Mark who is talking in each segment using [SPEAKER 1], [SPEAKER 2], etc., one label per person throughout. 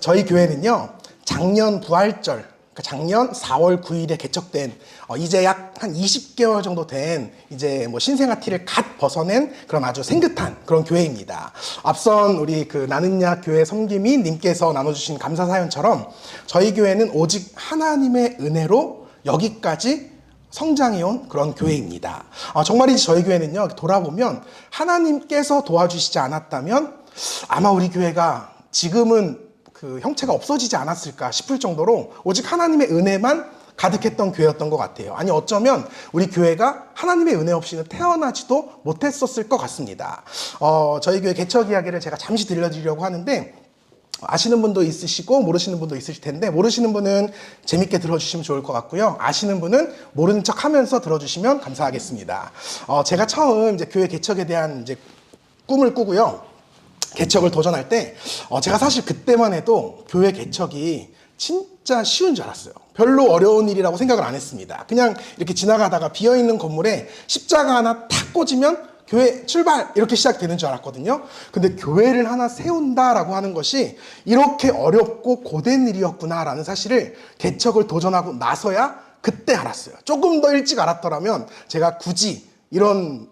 [SPEAKER 1] 저희 교회는요, 작년 부활절, 그러니까 작년 4월 9일에 개척된 이제 약 한 20개월 정도 된 이제 뭐 신생아 티를 갓 벗어낸 그런 아주 생긋한 그런 교회입니다. 앞선 우리 그 나는야 교회 섬김인 님께서 나눠주신 감사 사연처럼 저희 교회는 오직 하나님의 은혜로 여기까지 성장해온 그런 교회입니다. 정말이지 저희 교회는요, 돌아보면 하나님께서 도와주시지 않았다면 아마 우리 교회가 지금은 그 형체가 없어지지 않았을까 싶을 정도로 오직 하나님의 은혜만 가득했던 교회였던 것 같아요. 아니 어쩌면 우리 교회가 하나님의 은혜 없이는 태어나지도 못했었을 것 같습니다. 저희 교회 개척 이야기를 제가 잠시 들려드리려고 하는데 아시는 분도 있으시고 모르시는 분도 있으실 텐데 모르시는 분은 재밌게 들어주시면 좋을 것 같고요. 아시는 분은 모르는 척 하면서 들어주시면 감사하겠습니다. 제가 처음 이제 교회 개척에 대한 이제 꿈을 꾸고요. 개척을 도전할 때 제가 사실 그때만 해도 교회 개척이 진짜 쉬운 줄 알았어요. 별로 어려운 일이라고 생각을 안 했습니다. 그냥 이렇게 지나가다가 비어있는 건물에 십자가 하나 탁 꽂으면 교회 출발 이렇게 시작되는 줄 알았거든요. 근데 교회를 하나 세운다라고 하는 것이 이렇게 어렵고 고된 일이었구나라는 사실을 개척을 도전하고 나서야 그때 알았어요. 조금 더 일찍 알았더라면 제가 굳이 이런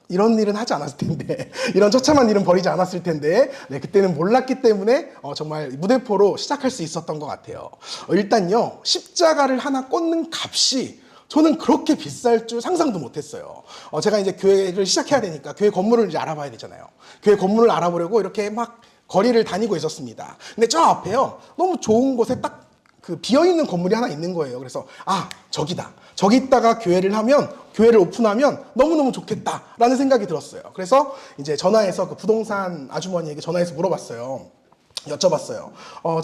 [SPEAKER 1] 일은 하지 않았을 텐데 이런 처참한 일은 벌이지 않았을 텐데 네, 그때는 몰랐기 때문에 정말 무대포로 시작할 수 있었던 것 같아요. 일단요, 십자가를 하나 꽂는 값이 저는 그렇게 비쌀 줄 상상도 못했어요. 제가 이제 교회를 시작해야 되니까 교회 건물을 이제 알아봐야 되잖아요. 교회 건물을 알아보려고 이렇게 막 거리를 다니고 있었습니다. 근데 저 앞에요, 너무 좋은 곳에 딱 그 비어있는 건물이 하나 있는 거예요. 그래서 저기다. 저기 있다가 교회를 오픈하면 너무너무 좋겠다라는 생각이 들었어요. 그래서 이제 전화해서 그 부동산 아주머니에게 전화해서 물어봤어요. 여쭤봤어요.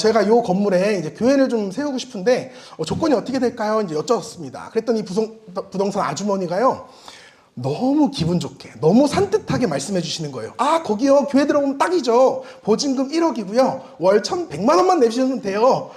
[SPEAKER 1] 제가 이 건물에 이제 교회를 좀 세우고 싶은데 조건이 어떻게 될까요? 이제 여쭤봤습니다. 그랬더니 부동산 아주머니가요, 너무 기분 좋게, 너무 산뜻하게 말씀해 주시는 거예요. 거기요, 교회 들어오면 딱이죠. 보증금 1억이고요. 월 1,100만 원만 내주시면 돼요.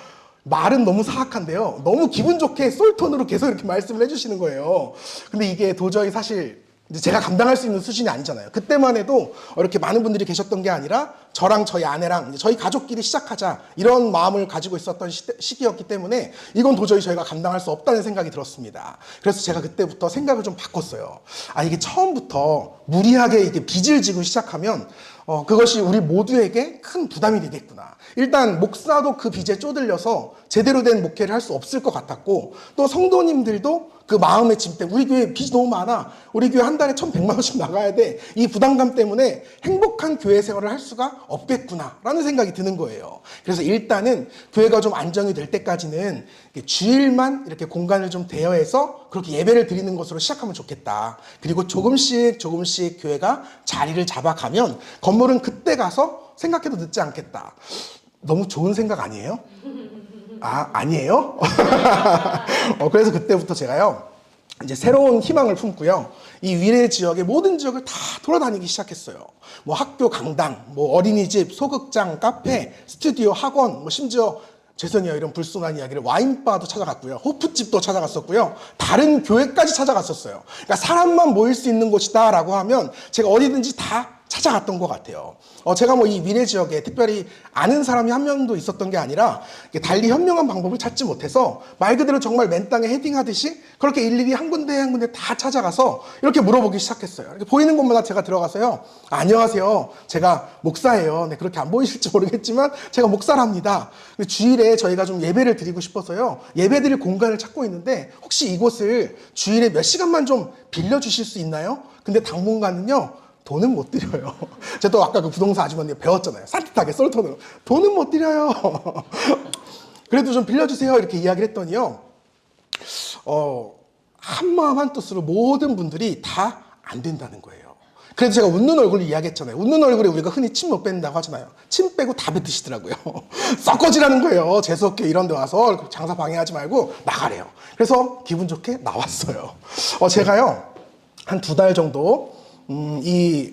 [SPEAKER 1] 말은 너무 사악한데요, 너무 기분 좋게 솔톤으로 계속 이렇게 말씀을 해주시는 거예요. 근데 이게 도저히 사실 이제 제가 감당할 수 있는 수준이 아니잖아요. 그때만 해도 이렇게 많은 분들이 계셨던 게 아니라 저랑 저희 아내랑 이제 저희 가족끼리 시작하자 이런 마음을 가지고 있었던 시기였기 때문에 이건 도저히 저희가 감당할 수 없다는 생각이 들었습니다. 그래서 제가 그때부터 생각을 좀 바꿨어요. 이게 처음부터 무리하게 이게 빚을 지고 시작하면 그것이 우리 모두에게 큰 부담이 되겠구나. 일단 목사도 그 빚에 쪼들려서 제대로 된 목회를 할 수 없을 것 같았고, 또 성도님들도 그 마음의 짐 때문에 우리 교회 빚이 너무 많아, 우리 교회 한 달에 1,100만 원씩 나가야 돼, 이 부담감 때문에 행복한 교회 생활을 할 수가 없겠구나 라는 생각이 드는 거예요. 그래서 일단은 교회가 좀 안정이 될 때까지는 주일만 이렇게 공간을 좀 대여해서 그렇게 예배를 드리는 것으로 시작하면 좋겠다. 그리고 조금씩 교회가 자리를 잡아가면 건물은 그때 가서 생각해도 늦지 않겠다. 너무 좋은 생각 아니에요? 아니에요? 그래서 그때부터 제가요, 이제 새로운 희망을 품고요, 이 위례 지역의 모든 지역을 다 돌아다니기 시작했어요. 뭐 학교 강당, 뭐 어린이집, 소극장, 카페, 스튜디오, 학원, 뭐 심지어 죄송해요, 이런 불순한 이야기를, 와인바도 찾아갔고요, 호프집도 찾아갔었고요, 다른 교회까지 찾아갔었어요. 그러니까 사람만 모일 수 있는 곳이다 라고 하면 제가 어디든지 다 찾아갔던 것 같아요. 제가 뭐 이 위례 지역에 특별히 아는 사람이 한 명도 있었던 게 아니라 달리 현명한 방법을 찾지 못해서 말 그대로 정말 맨 땅에 헤딩하듯이 그렇게 일일이 한 군데 한 군데 다 찾아가서 이렇게 물어보기 시작했어요. 이렇게 보이는 곳마다 제가 들어가서요, 안녕하세요, 제가 목사예요. 네, 그렇게 안 보이실지 모르겠지만 제가 목사랍니다. 근데 주일에 저희가 좀 예배를 드리고 싶어서요, 예배 드릴 공간을 찾고 있는데 혹시 이곳을 주일에 몇 시간만 좀 빌려주실 수 있나요? 근데 당분간은요, 돈은 못 드려요. 제가 또 아까 그 부동산 아주머니가 배웠잖아요. 산뜻하게 솔톤으로. 돈은 못 드려요. 그래도 좀 빌려주세요. 이렇게 이야기를 했더니요, 한마음 한뜻으로 모든 분들이 다 안 된다는 거예요. 그래서 제가 웃는 얼굴을 이야기했잖아요. 웃는 얼굴에 우리가 흔히 침 못 뺀다고 하잖아요. 침 빼고 다 뱉으시더라고요. 썩거지라는 거예요. 재수없게 이런 데 와서 장사 방해하지 말고 나가래요. 그래서 기분 좋게 나왔어요. 제가요, 한 2달 정도 이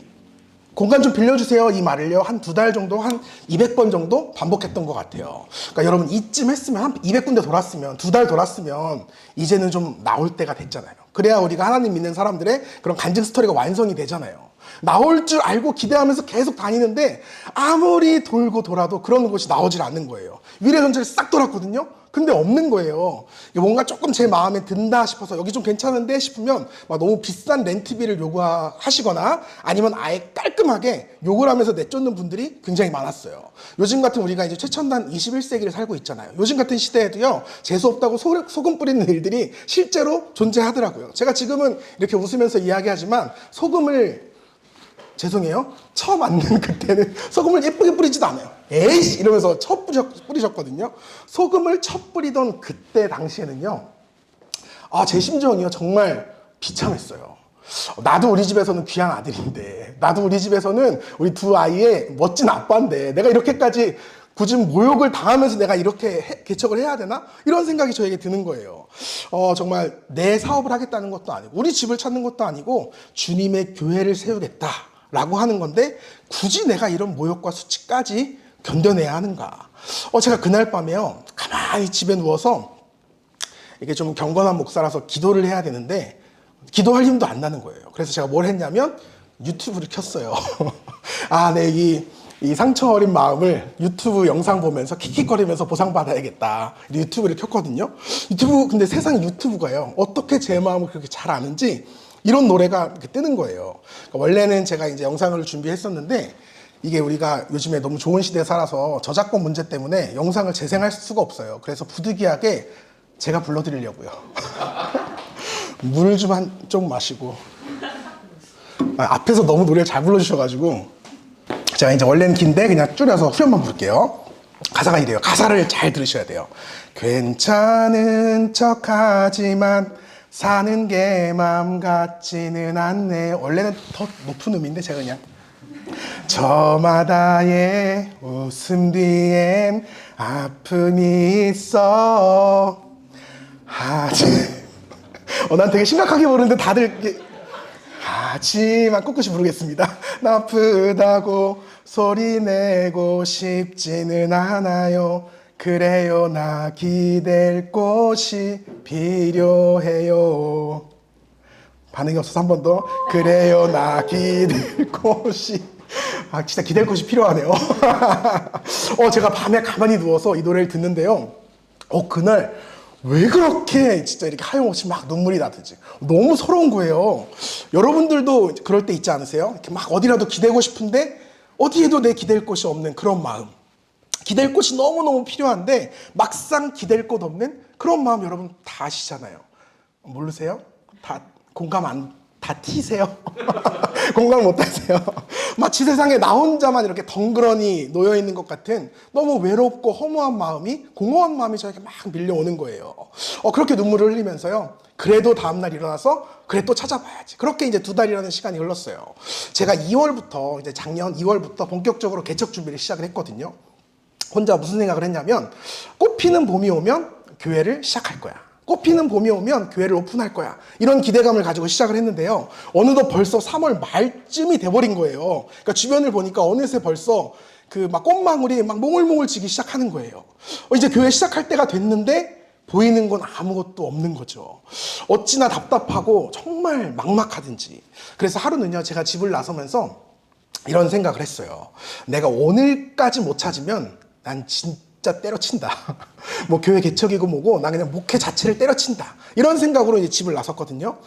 [SPEAKER 1] 공간 좀 빌려주세요 이 말을요 한 2달 정도 한 200번 정도 반복했던 것 같아요. 그러니까 여러분 이쯤 했으면 한 200군데 돌았으면 2달 돌았으면 이제는 좀 나올 때가 됐잖아요. 그래야 우리가 하나님 믿는 사람들의 그런 간증 스토리가 완성이 되잖아요. 나올 줄 알고 기대하면서 계속 다니는데 아무리 돌고 돌아도 그런 곳이 나오질 않는 거예요. 위례 전체를 싹 돌았거든요. 근데 없는 거예요. 뭔가 조금 제 마음에 든다 싶어서 여기 좀 괜찮은데 싶으면 막 너무 비싼 렌트비를 요구하시거나 아니면 아예 깔끔하게 욕을 하면서 내쫓는 분들이 굉장히 많았어요. 요즘 같은 우리가 이제 최첨단 21세기를 살고 있잖아요. 요즘 같은 시대에도요, 재수없다고 소금 뿌리는 일들이 실제로 존재하더라고요. 제가 지금은 이렇게 웃으면서 이야기하지만 소금을 죄송해요. 처음 만든 그때는 소금을 예쁘게 뿌리지도 않아요. 에이씨! 이러면서 첫 뿌리셨거든요. 소금을 첫 뿌리던 그때 당시에는요, 제 심정이요. 정말 비참했어요. 나도 우리 집에서는 귀한 아들인데, 나도 우리 집에서는 우리 두 아이의 멋진 아빠인데, 내가 이렇게까지 굳이 모욕을 당하면서 내가 이렇게 개척을 해야 되나? 이런 생각이 저에게 드는 거예요. 정말 내 사업을 하겠다는 것도 아니고, 우리 집을 찾는 것도 아니고, 주님의 교회를 세우겠다. 라고 하는 건데 굳이 내가 이런 모욕과 수치까지 견뎌내야 하는가. 제가 그날 밤에요 가만히 집에 누워서 이게 좀 경건한 목사라서 기도를 해야 되는데 기도할 힘도 안 나는 거예요. 그래서 제가 뭘 했냐면 유튜브를 켰어요. 이 상처 어린 마음을 유튜브 영상 보면서 킥킥거리면서 보상받아야겠다. 유튜브를 켰거든요. 근데 세상 유튜브가요 어떻게 제 마음을 그렇게 잘 아는지 이런 노래가 이렇게 뜨는 거예요. 그러니까 원래는 제가 이제 영상을 준비했었는데 이게 우리가 요즘에 너무 좋은 시대에 살아서 저작권 문제 때문에 영상을 재생할 수가 없어요. 그래서 부득이하게 제가 불러드리려고요. 물 좀 좀 마시고. 앞에서 너무 노래를 잘 불러주셔가지고 제가 이제 원래는 긴데 그냥 줄여서 후렴만 부를게요. 가사가 이래요. 가사를 잘 들으셔야 돼요. 괜찮은 척하지만 사는 게 마음 같지는 않네. 원래는 더 높은 음인데 제가 그냥 저마다의 웃음 뒤엔 아픔이 있어. 난 되게 심각하게 부르는데 다들 하지만 꿋꿋이 부르겠습니다. 나쁘다고 소리내고 싶지는 않아요. 그래요 나 기댈 곳이 필요해요. 반응이 없어서 한 번 더. 그래요 나 기댈 곳이 진짜 기댈 곳이 필요하네요. 제가 밤에 가만히 누워서 이 노래를 듣는데요. 그날 왜 그렇게 진짜 이렇게 하염없이 막 눈물이 나듯이 너무 서러운 거예요. 여러분들도 그럴 때 있지 않으세요? 이렇게 막 어디라도 기대고 싶은데 어디에도 내 기댈 곳이 없는 그런 마음. 기댈 곳이 너무너무 필요한데 막상 기댈 곳 없는 그런 마음 여러분 다 아시잖아요. 모르세요? 다 티세요? 공감 못 하세요? 마치 세상에 나 혼자만 이렇게 덩그러니 놓여있는 것 같은 너무 외롭고 허무한 마음이, 공허한 마음이 저에게 막 밀려오는 거예요. 그렇게 눈물을 흘리면서요. 그래도 다음날 일어나서 그래 또 찾아봐야지. 그렇게 이제 2달이라는 시간이 흘렀어요. 제가 이제 작년 2월부터 본격적으로 개척 준비를 시작을 했거든요. 혼자 무슨 생각을 했냐면 꽃피는 봄이 오면 교회를 시작할 거야. 꽃피는 봄이 오면 교회를 오픈할 거야. 이런 기대감을 가지고 시작을 했는데요. 어느덧 벌써 3월 말쯤이 돼버린 거예요. 그러니까 주변을 보니까 어느새 벌써 막 꽃망울이 막 몽글몽글 지기 시작하는 거예요. 이제 교회 시작할 때가 됐는데 보이는 건 아무것도 없는 거죠. 어찌나 답답하고 정말 막막하든지. 그래서 하루는요, 제가 집을 나서면서 이런 생각을 했어요. 내가 오늘까지 못 찾으면 난 진짜 때려친다. 뭐 교회 개척이고 뭐고 나 그냥 목회 자체를 때려친다. 이런 생각으로 이제 집을 나섰거든요.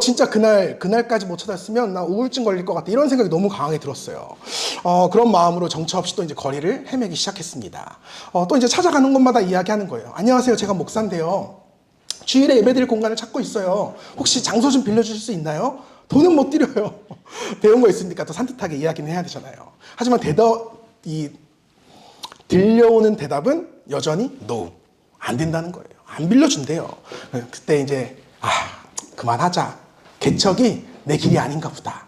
[SPEAKER 1] 진짜 그날까지 못 찾았으면 나 우울증 걸릴 것 같다. 이런 생각이 너무 강하게 들었어요. 그런 마음으로 정처 없이 또 이제 거리를 헤매기 시작했습니다. 또 이제 찾아가는 곳마다 이야기하는 거예요. 안녕하세요. 제가 목사인데요. 주일에 예배드릴 공간을 찾고 있어요. 혹시 장소 좀 빌려주실 수 있나요? 돈은 못 드려요. 배운 거 있으니까 또 산뜻하게 이야기는 해야 되잖아요. 하지만 들려오는 대답은 여전히 no. 안 된다는 거예요. 안 빌려준대요. 그때 이제 그만하자. 개척이 내 길이 아닌가 보다.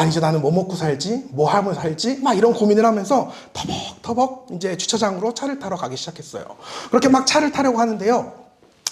[SPEAKER 1] 이제 나는 뭐 먹고 살지? 뭐 하면 살지? 막 이런 고민을 하면서 터벅터벅 이제 주차장으로 차를 타러 가기 시작했어요. 그렇게 막 차를 타려고 하는데요.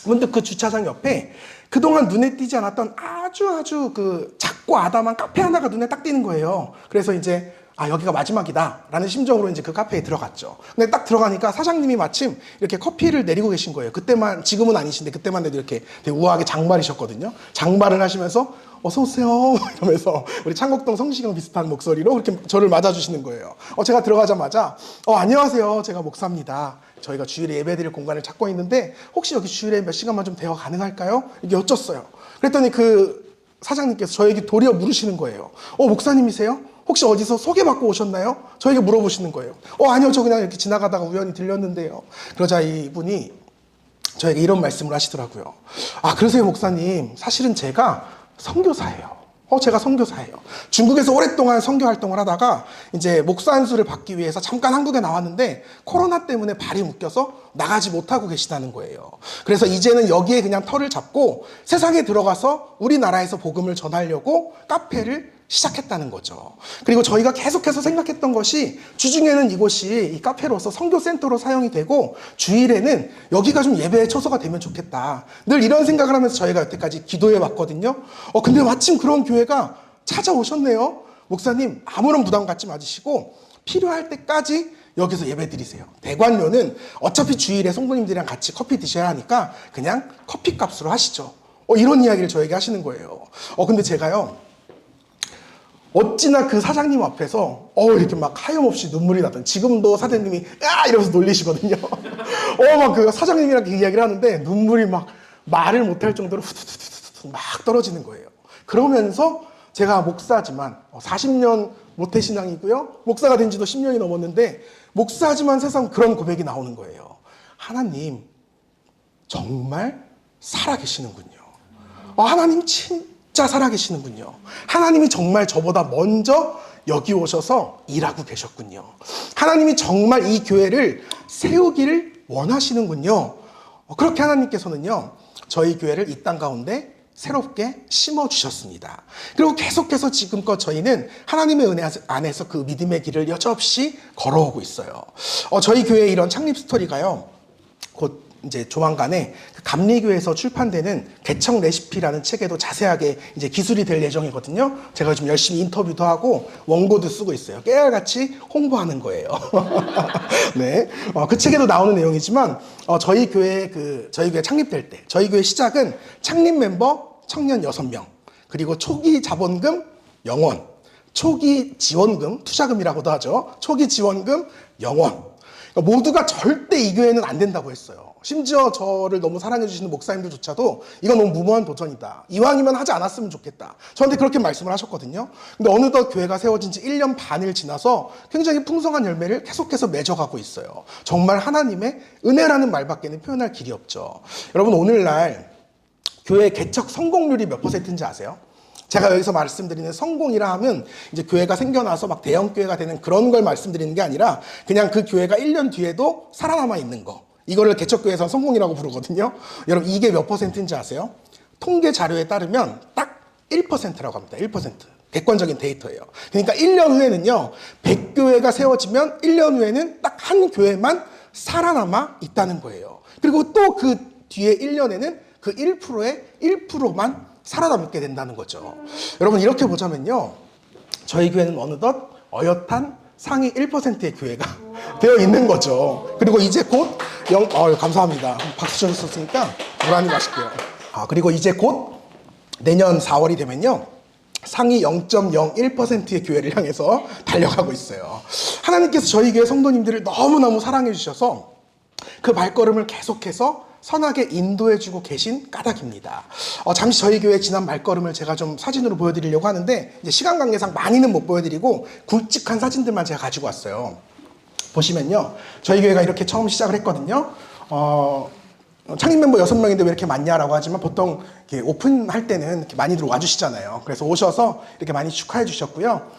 [SPEAKER 1] 문득 그 주차장 옆에 그동안 눈에 띄지 않았던 아주 그 작고 아담한 카페 하나가 눈에 딱 띄는 거예요. 그래서 이제 여기가 마지막이다 라는 심정으로 이제 그 카페에 들어갔죠. 근데 딱 들어가니까 사장님이 마침 이렇게 커피를 내리고 계신 거예요. 그때만, 지금은 아니신데 그때만 해도 이렇게 되게 우아하게 장발이셨거든요. 장발을 하시면서 어서오세요 이러면서 우리 창곡동 성시경 비슷한 목소리로 이렇게 저를 맞아주시는 거예요. 제가 들어가자마자 안녕하세요, 제가 목사입니다. 저희가 주일에 예배드릴 공간을 찾고 있는데 혹시 여기 주일에 몇 시간만 좀 대화 가능할까요? 이렇게 여쭸어요. 그랬더니 그 사장님께서 저에게 도리어 물으시는 거예요. 목사님이세요? 혹시 어디서 소개받고 오셨나요? 저에게 물어보시는 거예요. 아니요, 저 그냥 이렇게 지나가다가 우연히 들렸는데요. 그러자 이분이 저에게 이런 말씀을 하시더라고요. 그러세요, 목사님. 사실은 제가 선교사예요. 제가 선교사예요. 중국에서 오랫동안 선교 활동을 하다가 이제 목사 안수를 받기 위해서 잠깐 한국에 나왔는데 코로나 때문에 발이 묶여서 나가지 못하고 계시다는 거예요. 그래서 이제는 여기에 그냥 터를 잡고 세상에 들어가서 우리나라에서 복음을 전하려고 카페를 시작했다는 거죠. 그리고 저희가 계속해서 생각했던 것이 주중에는 이곳이 이 카페로서 선교센터로 사용이 되고 주일에는 여기가 좀 예배의 처소가 되면 좋겠다. 늘 이런 생각을 하면서 저희가 여태까지 기도해 왔거든요. 근데 마침 그런 교회가 찾아오셨네요. 목사님, 아무런 부담 갖지 마시고 필요할 때까지 여기서 예배 드리세요. 대관료는 어차피 주일에 성도님들이랑 같이 커피 드셔야 하니까 그냥 커피 값으로 하시죠. 이런 이야기를 저에게 하시는 거예요. 근데 제가요, 어찌나 그 사장님 앞에서 이렇게 막 하염없이 눈물이 나던, 지금도 사장님이 이러면서 놀리시거든요. 막 그 사장님이랑 그 이야기를 하는데 눈물이 막 말을 못할 정도로 후두두두두 막 떨어지는 거예요. 그러면서 제가 목사지만 40년 모태신앙이고요. 목사가 된 지도 10년이 넘었는데 목사지만 세상 그런 고백이 나오는 거예요. 하나님 정말 살아계시는군요. 하나님 진짜 살아계시는군요. 하나님이 정말 저보다 먼저 여기 오셔서 일하고 계셨군요. 하나님이 정말 이 교회를 세우기를 원하시는군요. 그렇게 하나님께서는요, 저희 교회를 이 땅 가운데 새롭게 심어주셨습니다. 그리고 계속해서 지금껏 저희는 하나님의 은혜 안에서 그 믿음의 길을 여지없이 걸어오고 있어요. 저희 교회의 이런 창립 스토리가요, 곧 이제 조만간에 그 감리교에서 출판되는 개척 레시피라는 책에도 자세하게 이제 기술이 될 예정이거든요. 제가 지금 열심히 인터뷰도 하고 원고도 쓰고 있어요. 깨알같이 홍보하는 거예요. 네, 그 책에도 나오는 내용이지만 저희 교회 창립될 때 저희 교회 시작은 창립 멤버 청년 6명, 그리고 초기 자본금 0원, 초기 지원금, 투자금이라고도 하죠. 초기 지원금 0원. 그러니까 모두가 절대 이 교회는 안 된다고 했어요. 심지어 저를 너무 사랑해 주시는 목사님들조차도 이건 너무 무모한 도전이다. 이왕이면 하지 않았으면 좋겠다. 저한테 그렇게 말씀을 하셨거든요. 근데 어느덧 교회가 세워진 지 1년 반을 지나서 굉장히 풍성한 열매를 계속해서 맺어가고 있어요. 정말 하나님의 은혜라는 말밖에는 표현할 길이 없죠. 여러분, 오늘날 교회 개척 성공률이 몇 %인지 아세요? 제가 여기서 말씀드리는 성공이라 하면 이제 교회가 생겨나서 막 대형 교회가 되는 그런 걸 말씀드리는 게 아니라 그냥 그 교회가 1년 뒤에도 살아남아 있는 거. 이거를 개척교회에서 성공이라고 부르거든요. 여러분, 이게 몇 %인지 아세요? 통계 자료에 따르면 딱 1%라고 합니다. 1%. 객관적인 데이터예요. 그러니까 1년 후에는요, 100교회가 세워지면 1년 후에는 딱 한 교회만 살아남아 있다는 거예요. 그리고 또 그 뒤에 1년에는 그 1%의 1%만 살아남게 된다는 거죠. 여러분, 이렇게 보자면요, 저희 교회는 어느덧 어엿한 상위 1%의 교회가 되어 있는 거죠. 그리고 이제 곧 감사합니다. 박수 쳐주셨으니까 물 한 입 마실게요. 그리고 이제 곧 내년 4월이 되면요, 상위 0.01%의 교회를 향해서 달려가고 있어요. 하나님께서 저희 교회 성도님들을 너무너무 사랑해 주셔서 그 발걸음을 계속해서 선하게 인도해주고 계신 까닭입니다. 잠시 저희 교회 지난 발걸음을 제가 좀 사진으로 보여드리려고 하는데 이제 시간 관계상 많이는 못 보여드리고 굵직한 사진들만 제가 가지고 왔어요. 보시면요, 저희 교회가 이렇게 처음 시작을 했거든요. 창립 멤버 6명인데 왜 이렇게 많냐라고 하지만 보통 이렇게 오픈할 때는 이렇게 많이들 와주시잖아요. 그래서 오셔서 이렇게 많이 축하해 주셨고요.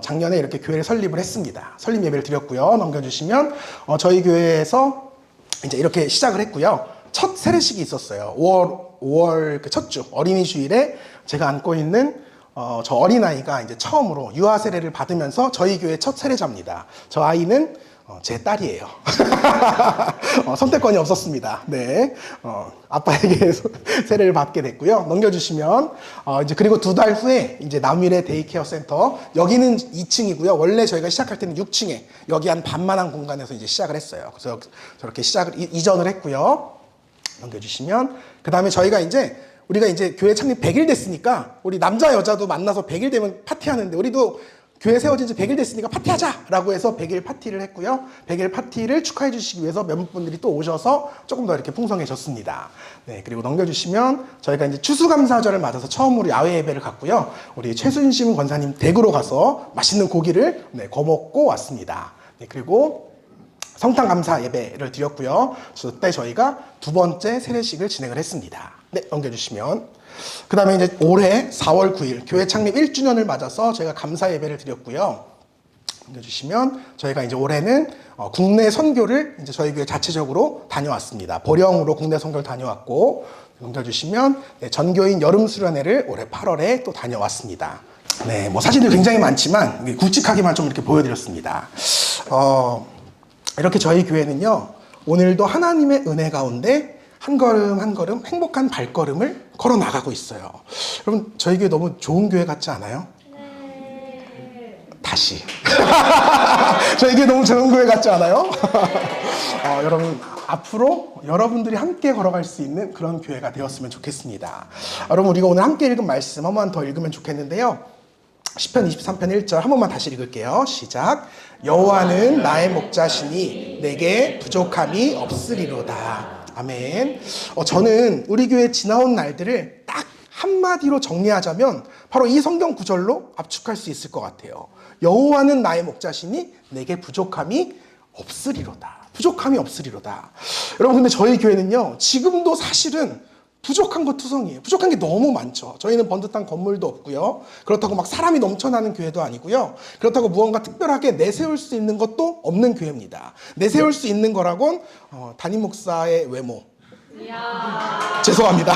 [SPEAKER 1] 작년에 이렇게 교회를 설립을 했습니다. 설립 예배를 드렸고요. 넘겨주시면 저희 교회에서 이제 이렇게 시작을 했고요. 첫 세례식이 있었어요. 5월 그 첫 주 어린이 주일에 제가 안고 있는 저 어린아이가 이제 처음으로 유아 세례를 받으면서 저희 교회 첫 세례자입니다. 저 아이는 제 딸이에요. 선택권이 없었습니다. 네. 아빠에게 세례를 받게 됐고요. 넘겨주시면, 이제 그리고 2달 후에 이제 남일의 데이케어 센터, 여기는 2층이고요. 원래 저희가 시작할 때는 6층에, 여기 한 반만한 공간에서 이제 시작을 했어요. 그래서 저렇게 이전을 했고요. 넘겨주시면, 그 다음에 우리가 이제 교회 창립 100일 됐으니까, 우리 남자, 여자도 만나서 100일 되면 파티하는데, 우리도 교회 세워진 지 100일 됐으니까 파티하자라고 해서 100일 파티를 했고요. 100일 파티를 축하해 주시기 위해서 몇몇 분들이 또 오셔서 조금 더 이렇게 풍성해졌습니다. 네, 그리고 넘겨주시면 저희가 이제 추수감사절을 맞아서 처음으로 야외 예배를 갔고요. 우리 최순심 권사님 댁으로 가서 맛있는 고기를 거먹고 왔습니다. 네, 그리고 성탄 감사 예배를 드렸고요. 그때 저희가 2번째 세례식을 진행을 했습니다. 네, 넘겨주시면. 그 다음에 이제 올해 4월 9일 교회 창립 1주년을 맞아서 저희가 감사 예배를 드렸고요. 넘겨주시면 저희가 이제 올해는 국내 선교를 이제 저희 교회 자체적으로 다녀왔습니다. 보령으로 국내 선교를 다녀왔고, 넘겨주시면 전교인 여름 수련회를 올해 8월에 또 다녀왔습니다. 네, 뭐 사진들 굉장히 많지만 굵직하게만 좀 이렇게 보여드렸습니다. 이렇게 저희 교회는요, 오늘도 하나님의 은혜 가운데 한 걸음 한 걸음 행복한 발걸음을 걸어 나가고 있어요. 여러분, 저희 교회 너무 좋은 교회 같지 않아요? 다시. 저희 교회 너무 좋은 교회 같지 않아요? 여러분, 앞으로 여러분들이 함께 걸어갈 수 있는 그런 교회가 되었으면 좋겠습니다. 여러분, 우리가 오늘 함께 읽은 말씀 한 번 더 읽으면 좋겠는데요. 시편 23편 1절 한 번만 다시 읽을게요. 시작. 여호와는 나의 목자시니 내게 부족함이 없으리로다. 아멘. 저는 우리 교회 지나온 날들을 딱 한마디로 정리하자면 바로 이 성경 구절로 압축할 수 있을 것 같아요. 여호와는 나의 목자시니 내게 부족함이 없으리로다. 부족함이 없으리로다. 여러분, 근데 저희 교회는요, 지금도 사실은 부족한 것 투성이에요. 부족한 게 너무 많죠. 저희는 번듯한 건물도 없고요. 그렇다고 막 사람이 넘쳐나는 교회도 아니고요. 그렇다고 무언가 특별하게 내세울 수 있는 것도 없는 교회입니다. 내세울 수 있는 거라곤 담임 목사의 외모. 죄송합니다.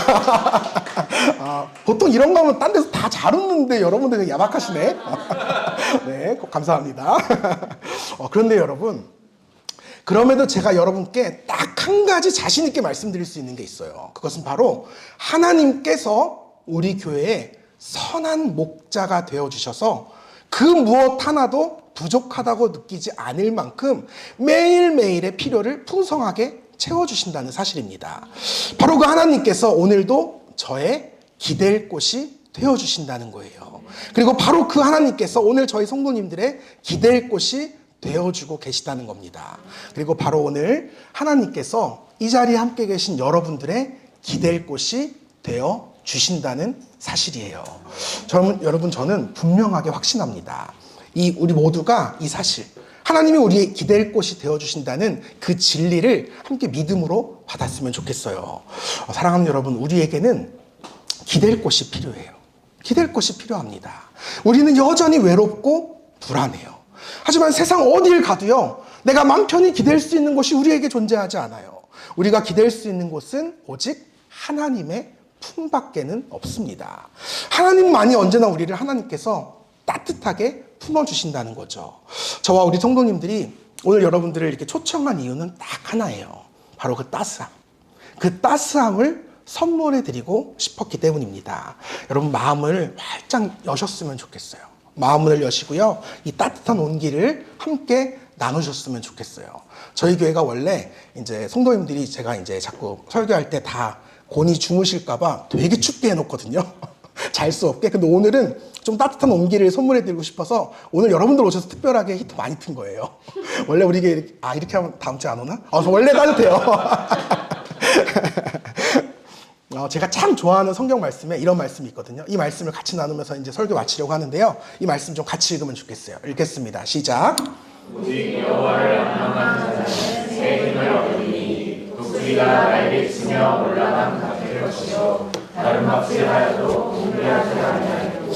[SPEAKER 1] 보통 이런 거 하면 딴 데서 다 잘 웃는데 여러분들 되게 야박하시네. 네, 감사합니다. 그런데 여러분, 그럼에도 제가 여러분께 딱 한 가지 자신 있게 말씀드릴 수 있는 게 있어요. 그것은 바로 하나님께서 우리 교회에 선한 목자가 되어주셔서 그 무엇 하나도 부족하다고 느끼지 않을 만큼 매일매일의 필요를 풍성하게 채워주신다는 사실입니다. 바로 그 하나님께서 오늘도 저의 기댈 곳이 되어주신다는 거예요. 그리고 바로 그 하나님께서 오늘 저희 성도님들의 기댈 곳이 되어주고 계시다는 겁니다. 그리고 바로 오늘 하나님께서 이 자리에 함께 계신 여러분들의 기댈 곳이 되어 주신다는 사실이에요. 여러분, 저는 분명하게 확신합니다. 우리 모두가 이 사실, 하나님이 우리의 기댈 곳이 되어 주신다는 그 진리를 함께 믿음으로 받았으면 좋겠어요. 사랑하는 여러분, 우리에게는 기댈 곳이 필요해요. 기댈 곳이 필요합니다. 우리는 여전히 외롭고 불안해요. 하지만 세상 어딜 가도요, 내가 맘 편히 기댈 수 있는 곳이 우리에게 존재하지 않아요. 우리가 기댈 수 있는 곳은 오직 하나님의 품밖에는 없습니다. 하나님만이 언제나 우리를 하나님께서 따뜻하게 품어주신다는 거죠. 저와 우리 성도님들이 오늘 여러분들을 이렇게 초청한 이유는 딱 하나예요. 바로 그 따스함. 그 따스함을 선물해 드리고 싶었기 때문입니다. 여러분, 마음을 활짝 여셨으면 좋겠어요. 마음을 여시고요, 이 따뜻한 온기를 함께 나누셨으면 좋겠어요. 저희 교회가 원래 이제 성도님들이 제가 이제 자꾸 설교할 때 다 곤히 주무실까봐 되게 춥게 해놓거든요. 잘 수 없게. 근데 오늘은 좀 따뜻한 온기를 선물해드리고 싶어서 오늘 여러분들 오셔서 특별하게 히터 많이 튼 거예요. 원래 이렇게 하면 다음 주에 안 오나? 저 원래 따뜻해요. 제가 참 좋아하는 성경 말씀에 이런 말씀이 있거든요. 이 말씀을 같이 나누면서 이제 설교 마치려고 하는데요. 이 말씀 좀 같이 읽으면 좋겠어요. 읽겠습니다. 시작.
[SPEAKER 2] 오직 여호와를 악망하는 자는 새 힘을 얻으니 독수리가 날개치며 올라간 gat될 것이요 다른 값을하여도 분별하지 아니하고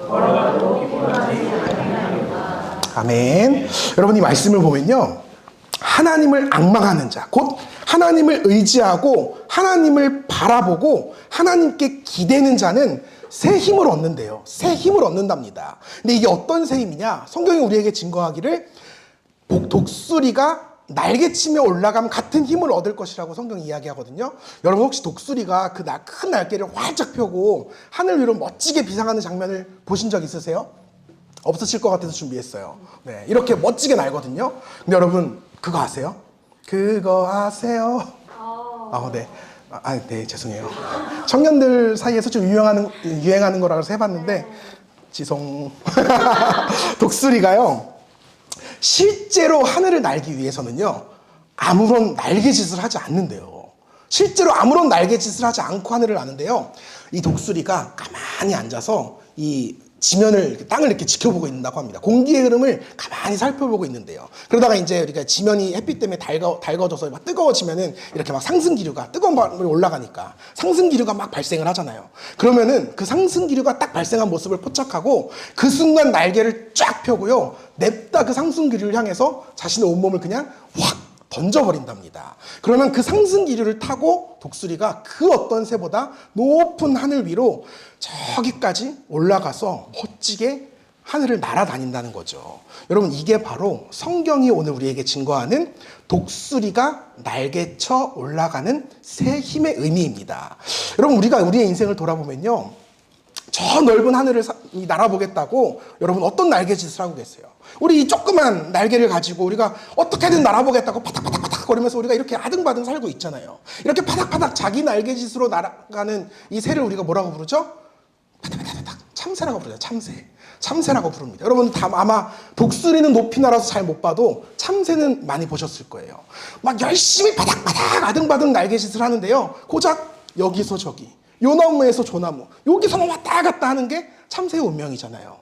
[SPEAKER 2] 걸어가도 피곤하지 아니하리라.
[SPEAKER 1] 아멘. 여러분, 이 말씀을 보면요, 하나님을 앙망하는 자, 곧 하나님을 의지하고 하나님을 바라보고 하나님께 기대는 자는 새 힘을 얻는데요. 새 힘을 얻는답니다. 근데 이게 어떤 새 힘이냐? 성경이 우리에게 증거하기를 독수리가 날개치며 올라가면 같은 힘을 얻을 것이라고 성경이 이야기하거든요. 여러분 혹시 독수리가 그 큰 날개를 활짝 펴고 하늘 위로 멋지게 비상하는 장면을 보신 적 있으세요? 없으실 것 같아서 준비했어요. 네, 이렇게 멋지게 날거든요. 근데 여러분 그거 아세요? 그거 아세요? 네. 네, 죄송해요. 청년들 사이에서 좀 유행하는 거라고 해서 해봤는데, 지송. 독수리가요, 실제로 하늘을 날기 위해서는요, 아무런 날개짓을 하지 않는데요. 실제로 아무런 날개짓을 하지 않고 하늘을 나는데요. 이 독수리가 가만히 앉아서 이 지면을, 땅을 이렇게 지켜보고 있는다고 합니다. 공기의 흐름을 가만히 살펴보고 있는데요. 그러다가 이제 우리가 지면이 햇빛 때문에 달궈져서 막 뜨거워지면은 이렇게 막 상승기류가, 뜨거운 바람이 올라가니까 상승기류가 막 발생을 하잖아요. 그러면은 그 상승기류가 딱 발생한 모습을 포착하고 그 순간 날개를 쫙 펴고요. 냅다 그 상승기류를 향해서 자신의 온몸을 그냥 확 던져버린답니다. 그러면 그 상승기류를 타고 독수리가 그 어떤 새보다 높은 하늘 위로 저기까지 올라가서 멋지게 하늘을 날아다닌다는 거죠. 여러분 이게 바로 성경이 오늘 우리에게 증거하는 독수리가 날개쳐 올라가는 새 힘의 의미입니다. 여러분 우리가 우리의 인생을 돌아보면요. 저 넓은 하늘을 날아보겠다고 여러분 어떤 날개짓을 하고 계세요? 우리 이 조그만 날개를 가지고 우리가 어떻게든 날아보겠다고 파닥파닥파닥 거리면서 우리가 이렇게 아등바등 살고 있잖아요. 이렇게 파닥파닥 자기 날개짓으로 날아가는 이 새를 우리가 뭐라고 부르죠? 파닥파닥파닥 참새라고 부르죠. 참새라고 부릅니다. 여러분 다 아마 독수리는 높이 날아서 잘 못 봐도 참새는 많이 보셨을 거예요. 막 열심히 파닥파닥 아등바등 날개짓을 하는데요. 고작 여기서 저기 요 나무에서 저 나무 여기서만 왔다 갔다 하는 게 참새의 운명이잖아요.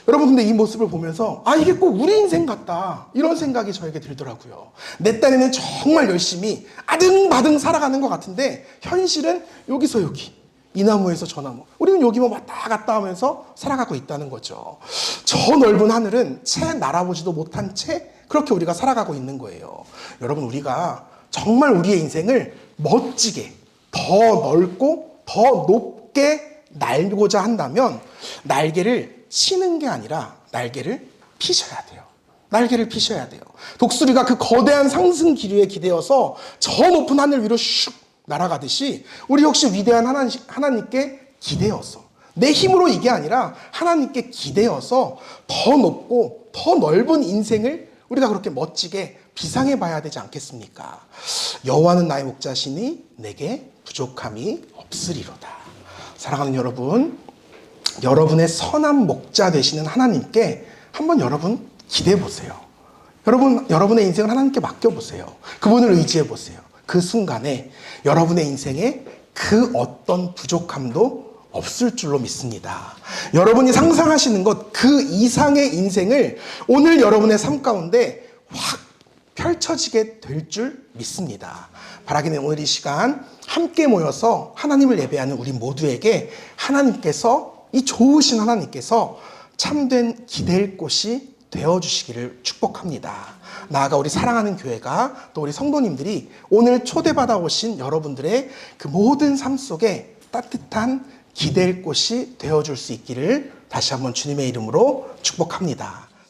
[SPEAKER 1] 여러분 근데 이 모습을 보면서 이게 꼭 우리 인생 같다 이런 생각이 저에게 들더라고요. 내 딴에는 정말 열심히 아등바등 살아가는 것 같은데 현실은 여기서 여기 이 나무에서 저 나무 우리는 여기만 왔다 갔다 하면서 살아가고 있다는 거죠. 저 넓은 하늘은 채 날아보지도 못한 채 그렇게 우리가 살아가고 있는 거예요. 여러분 우리가 정말 우리의 인생을 멋지게 더 넓고 더 높게 날고자 한다면 날개를 치는 게 아니라 날개를 피셔야 돼요. 날개를 피셔야 돼요. 독수리가 그 거대한 상승 기류에 기대어서 저 높은 하늘 위로 슉 날아가듯이 우리 역시 위대한 하나님께 기대어서 내 힘으로 이게 아니라 하나님께 기대어서 더 높고 더 넓은 인생을 우리가 그렇게 멋지게 비상해 봐야 되지 않겠습니까? 여호와는 나의 목자시니 내게 부족함이 없으리로다. 사랑하는 여러분, 여러분의 선한 목자 되시는 하나님께 한번 여러분 기대해 보세요. 여러분의 인생을 하나님께 맡겨보세요. 그분을 의지해 보세요. 그 순간에 여러분의 인생에 그 어떤 부족함도 없을 줄로 믿습니다. 여러분이 상상하시는 것 그 이상의 인생을 오늘 여러분의 삶 가운데 확 펼쳐지게 될 줄 믿습니다. 바라기는 오늘 이 시간 함께 모여서 하나님을 예배하는 우리 모두에게 하나님께서 이 좋으신 하나님께서 참된 기댈 곳이 되어주시기를 축복합니다. 나아가 우리 사랑하는 교회가 또 우리 성도님들이 오늘 초대받아 오신 여러분들의 그 모든 삶 속에 따뜻한 기댈 곳이 되어줄 수 있기를 다시 한번 주님의 이름으로 축복합니다.